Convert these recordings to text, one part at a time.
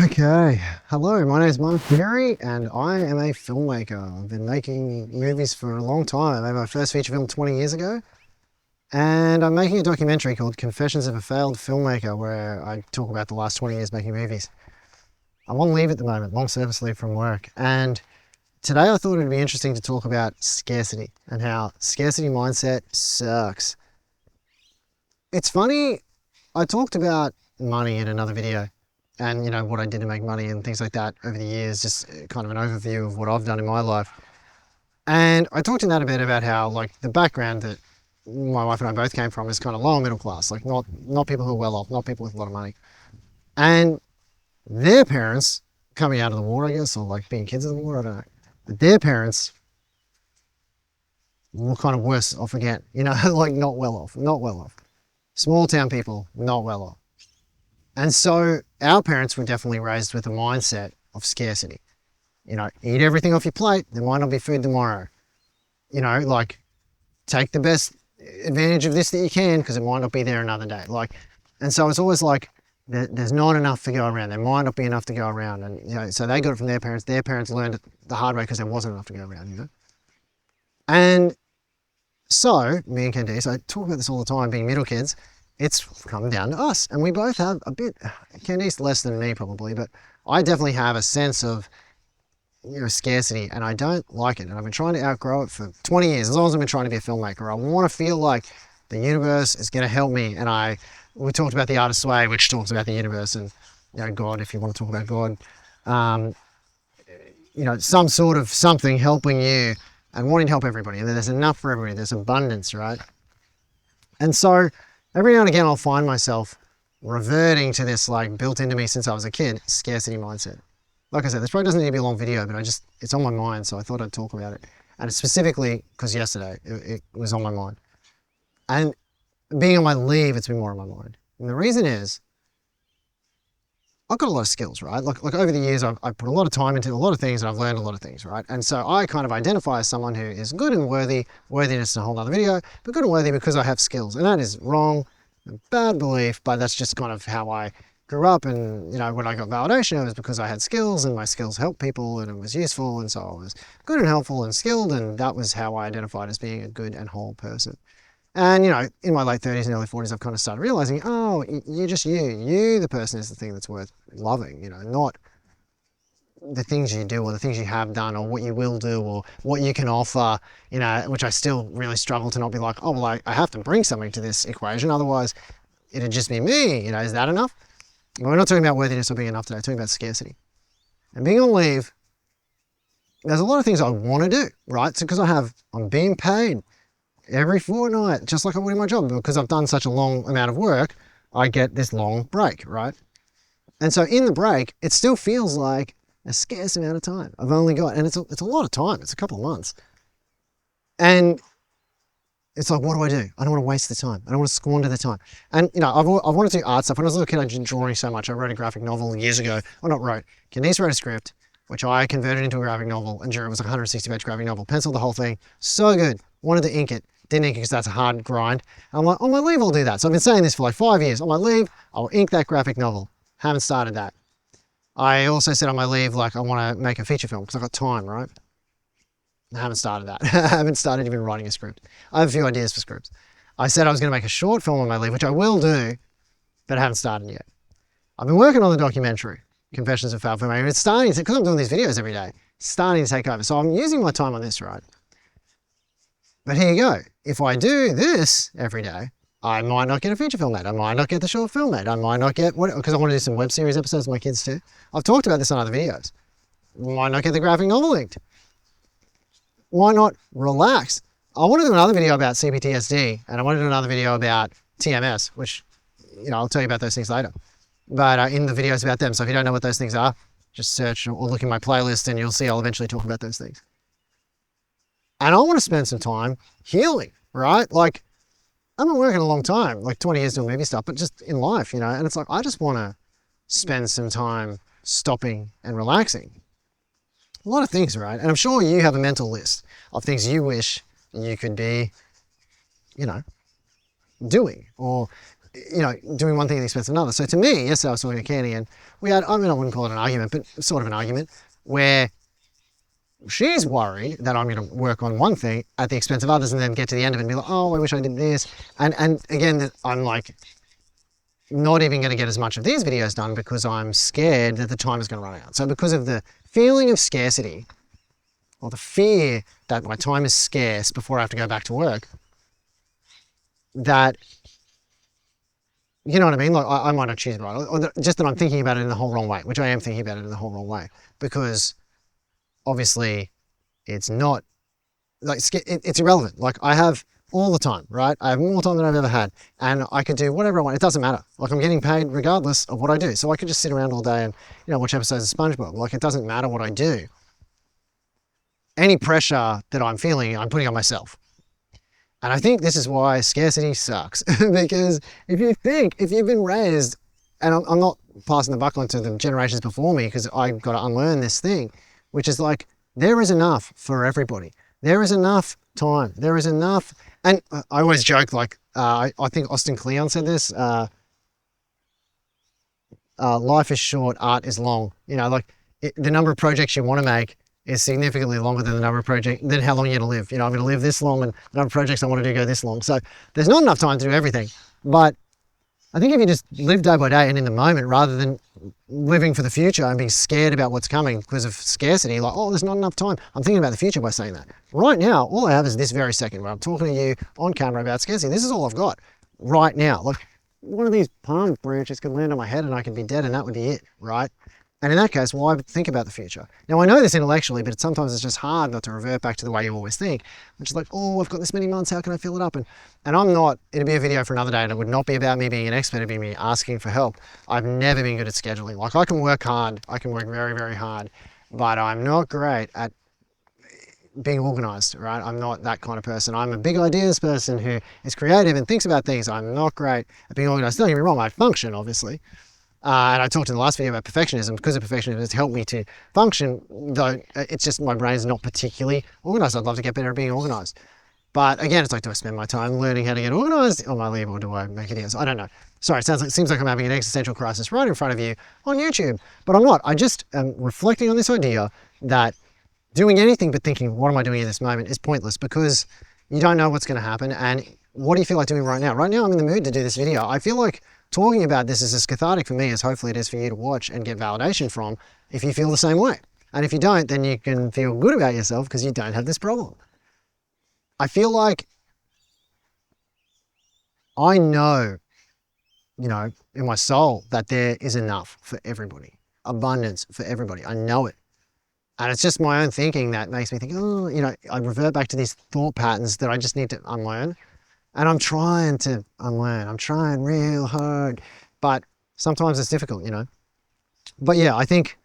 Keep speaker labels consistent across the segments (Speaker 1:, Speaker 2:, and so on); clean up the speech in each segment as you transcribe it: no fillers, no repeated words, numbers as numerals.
Speaker 1: Okay, hello, my name is Mark Berry and I am a filmmaker. I've been making movies for a long time. I made my first feature film 20 years ago and I'm making a documentary called Confessions of a Failed Filmmaker where I talk about the last 20 years making movies. I'm on leave at the moment, long service leave from work, and today I thought it'd be interesting to talk about scarcity and how scarcity mindset sucks. It's funny, I talked about money in another video and what I did to make money and things like that over the years, just kind of an overview of what I've done in my life. And I talked in that a bit about how like the background that my wife and I both came from is kind of lower middle class, like not people who are well off, not people with a lot of money. And their parents coming out of the war, I guess, or like being kids of the war, I don't know. But their parents were kind of worse off again, like not well off. Small town people, not well off. And so our parents were definitely raised with a mindset of scarcity. Eat everything off your plate, there might not be food tomorrow. Like take the best advantage of this that you can because it might not be there another day. And so it's always like there's not enough to go around. There might not be enough to go around. And, so they got it from their parents. Their parents learned it the hard way because there wasn't enough to go around, And so, me and Candice, I talk about this all the time, being middle kids, it's come down to us. And we both have a bit, Candice less than me probably, but I definitely have a sense of, scarcity, and I don't like it. And I've been trying to outgrow it for 20 years, as long as I've been trying to be a filmmaker. I want to feel like the universe is going to help me. And we talked about The Artist's Way, which talks about the universe and, God, if you want to talk about God. Some sort of something helping you and wanting to help everybody. And there's enough for everybody. There's abundance, right? And so every now and again, I'll find myself reverting to this, like built into me since I was a kid, scarcity mindset. Like I said, this probably doesn't need to be a long video, but it's on my mind, so I thought I'd talk about it. And specifically because yesterday it was on my mind. And being on my leave, it's been more on my mind. And the reason is, I've got a lot of skills, right? Like over the years, I've put a lot of time into a lot of things and I've learned a lot of things, right? And so I kind of identify as someone who is good and worthy. Worthiness is a whole other video, but good and worthy because I have skills. And that is wrong, a bad belief, but that's just kind of how I grew up. And, when I got validation, it was because I had skills and my skills helped people and it was useful. And so I was good and helpful and skilled. And that was how I identified as being a good and whole person. And, in my late 30s and early 40s, I've kind of started realizing, oh, you're just you. You, the person, is the thing that's worth loving, not the things you do or the things you have done or what you will do or what you can offer, which I still really struggle to not be like, oh, well, I have to bring something to this equation. Otherwise, it'd just be me. Is that enough? Well, we're not talking about worthiness or being enough today. We're talking about scarcity. And being on leave, there's a lot of things I want to do, right? So because I'm being paid every fortnight, just like I would in my job, because I've done such a long amount of work, I get this long break, right? And so in the break, it still feels like a scarce amount of time I've only got, and it's a lot of time. It's a couple of months. And it's like, what do? I don't want to waste the time. I don't want to squander the time. And, I've wanted to do art stuff. When I was a little kid, I did drawing so much. I wrote a graphic novel years ago. Well, not wrote. Candice wrote a script, which I converted into a graphic novel, and it was like a 160-page graphic novel. Penciled the whole thing. So good. Wanted to ink it. Didn't ink it because that's a hard grind. I'm like, on my leave, I'll do that. So I've been saying this for like 5 years. On my leave, I'll ink that graphic novel. Haven't started that. I also said on my leave, like, I want to make a feature film because I've got time, right? I haven't started that. I haven't started even writing a script. I have a few ideas for scripts. I said I was going to make a short film on my leave, which I will do, but I haven't started yet. I've been working on the documentary, Confessions of a Failed Filmmaker. It's starting to, because I'm doing these videos every day, it's starting to take over. So I'm using my time on this, right? But here you go. If I do this every day, I might not get a feature film made. I might not get the short film made. I might not get, because I want to do some web series episodes with my kids too. I've talked about this on other videos. Might not get the graphic novel linked. Why not relax? I want to do another video about CPTSD, and I want to do another video about TMS, which, I'll tell you about those things later. But in the videos about them, so if you don't know what those things are, just search or look in my playlist and you'll see I'll eventually talk about those things. And I want to spend some time healing, right? Like, I've been working a long time, like 20 years doing movie stuff, but just in life, and it's like, I just want to spend some time stopping and relaxing. A lot of things, right? And I'm sure you have a mental list of things you wish you could be, doing, or you know, doing one thing at the expense of another. So to me, yesterday I was talking to Candy and we had, I mean, I wouldn't call it an argument, but sort of an argument where she's worried that I'm going to work on one thing at the expense of others and then get to the end of it and be like, oh, I wish I did this. And again, I'm like, not even going to get as much of these videos done because I'm scared that the time is going to run out. So because of the feeling of scarcity, or the fear that my time is scarce before I have to go back to work, that, you know what I mean? Like I might not choose it right, or just that I'm thinking about it in the whole wrong way, which I am thinking about it in the whole wrong way, because obviously it's not, like, it's irrelevant. Like I have all the time, right? I have more time than I've ever had, and I can do whatever I want. It doesn't matter. Like I'm getting paid regardless of what I do. So I could just sit around all day and, you know, watch episodes of SpongeBob. Like it doesn't matter what I do. Any pressure that I'm feeling, I'm putting on myself. And I think this is why scarcity sucks. Because if you've been raised, and I'm not passing the buck on to the generations before me because I've got to unlearn this thing, which is like, there is enough for everybody. There is enough time. There is enough. And I always joke, like, I think Austin Kleon said this, life is short, art is long. You know, like the number of projects you want to make is significantly longer than the number of projects, than how long you're going to live. You know, I'm going to live this long and the number of projects I want to do go this long. So there's not enough time to do everything. But I think if you just live day by day and in the moment rather than living for the future and being scared about what's coming because of scarcity, like, oh, there's not enough time. I'm thinking about the future by saying that. Right now, all I have is this very second where I'm talking to you on camera about scarcity. This is all I've got right now. Like one of these palm branches could land on my head and I could be dead and that would be it, right? And in that case, why think about the future? Now, I know this intellectually, but sometimes it's just hard not to revert back to the way you always think, which is like, oh, I've got this many months, how can I fill it up? And I'm not, it'd be a video for another day, and it would not be about me being an expert, it'd be me asking for help. I've never been good at scheduling. Like, I can work hard, I can work very, very hard, but I'm not great at being organized, right? I'm not that kind of person. I'm a big ideas person who is creative and thinks about things. I'm not great at being organized. Don't get me wrong, I function, obviously. And I talked in the last video about perfectionism. Because of perfectionism, it's helped me to function, though it's just my brain is not particularly organized. I'd love to get better at being organized. But again, it's like, do I spend my time learning how to get organized on my leave, or do I make videos? I don't know. Sorry, it seems like I'm having an existential crisis right in front of you on YouTube, but I'm not. I just am reflecting on this idea that doing anything but thinking, what am I doing in this moment, is pointless, because you don't know what's going to happen. And what do you feel like doing right now? Right now, I'm in the mood to do this video. I feel like talking about this is as cathartic for me as hopefully it is for you to watch and get validation from, if you feel the same way. And if you don't, then you can feel good about yourself because you don't have this problem. I feel like I know, you know, in my soul that there is enough for everybody, abundance for everybody. I know it. And it's just my own thinking that makes me think, oh, you know, I revert back to these thought patterns that I just need to unlearn. And I'm trying to unlearn. I'm trying real hard, but sometimes it's difficult, you know. But yeah, I think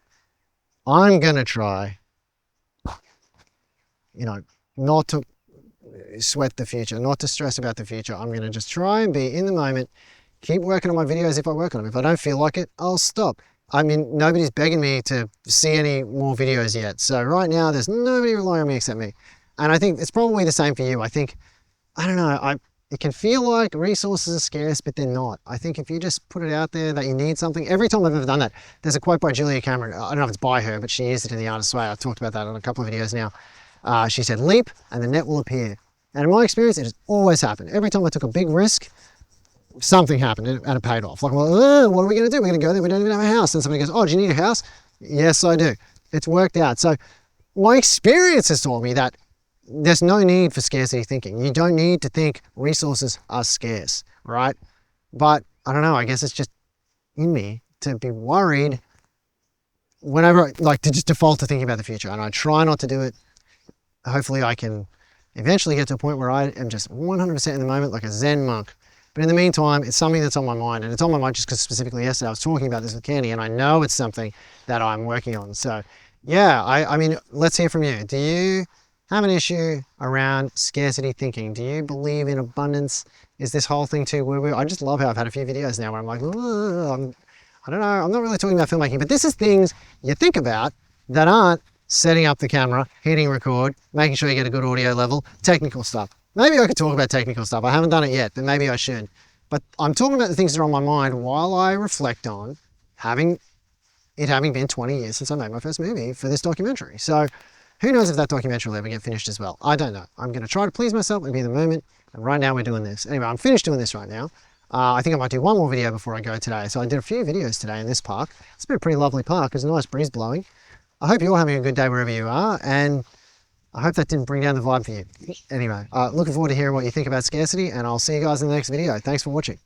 Speaker 1: I'm going to try, you know, not to sweat the future, not to stress about the future. I'm going to just try and be in the moment, keep working on my videos if I work on them. If I don't feel like it, I'll stop. I mean, nobody's begging me to see any more videos yet. So right now, there's nobody relying on me except me. And I think it's probably the same for you. I think, I don't know, it can feel like resources are scarce, but they're not. I think if you just put it out there that you need something, every time I've ever done that, there's a quote by Julia Cameron. I don't know if it's by her, but she used it in The Artist's Way. I've talked about that on a couple of videos now. She said, leap and the net will appear. And in my experience, it has always happened. Every time I took a big risk, something happened and it paid off. Like, well, what are we going to do? We're going to go there. We don't even have a house. And somebody goes, oh, do you need a house? Yes, I do. It's worked out. So my experience has taught me that there's no need for scarcity thinking. You don't need to think resources are scarce, right? But I don't know, I guess it's just in me to be worried whenever, like, to just default to thinking about the future. And I try not to do it. Hopefully I can eventually get to a point where I am just 100% in the moment, like a Zen monk. But in the meantime, it's something that's on my mind, and it's on my mind just because specifically yesterday I was talking about this with Candy, and I know it's something that I'm working on. So yeah, I mean, let's hear from you. Do you have an issue around scarcity thinking? Do you believe in abundance? Is this whole thing too woo-woo? I just love how I've had a few videos now where I'm like, I don't know, I'm not really talking about filmmaking, but this is things you think about that aren't setting up the camera, hitting record, making sure you get a good audio level, technical stuff. Maybe I could talk about technical stuff. I haven't done it yet, but maybe I should. But I'm talking about the things that are on my mind while I reflect on having been 20 years since I made my first movie for this documentary. So who knows if that documentary will ever get finished as well. I don't know. I'm going to try to please myself and be in the moment. And right now we're doing this. Anyway, I'm finished doing this right now. I think I might do one more video before I go today. So I did a few videos today in this park. It's been a pretty lovely park. There's a nice breeze blowing. I hope you're having a good day wherever you are. And I hope that didn't bring down the vibe for you. Anyway, looking forward to hearing what you think about Scarcity, and I'll see you guys in the next video. Thanks for watching.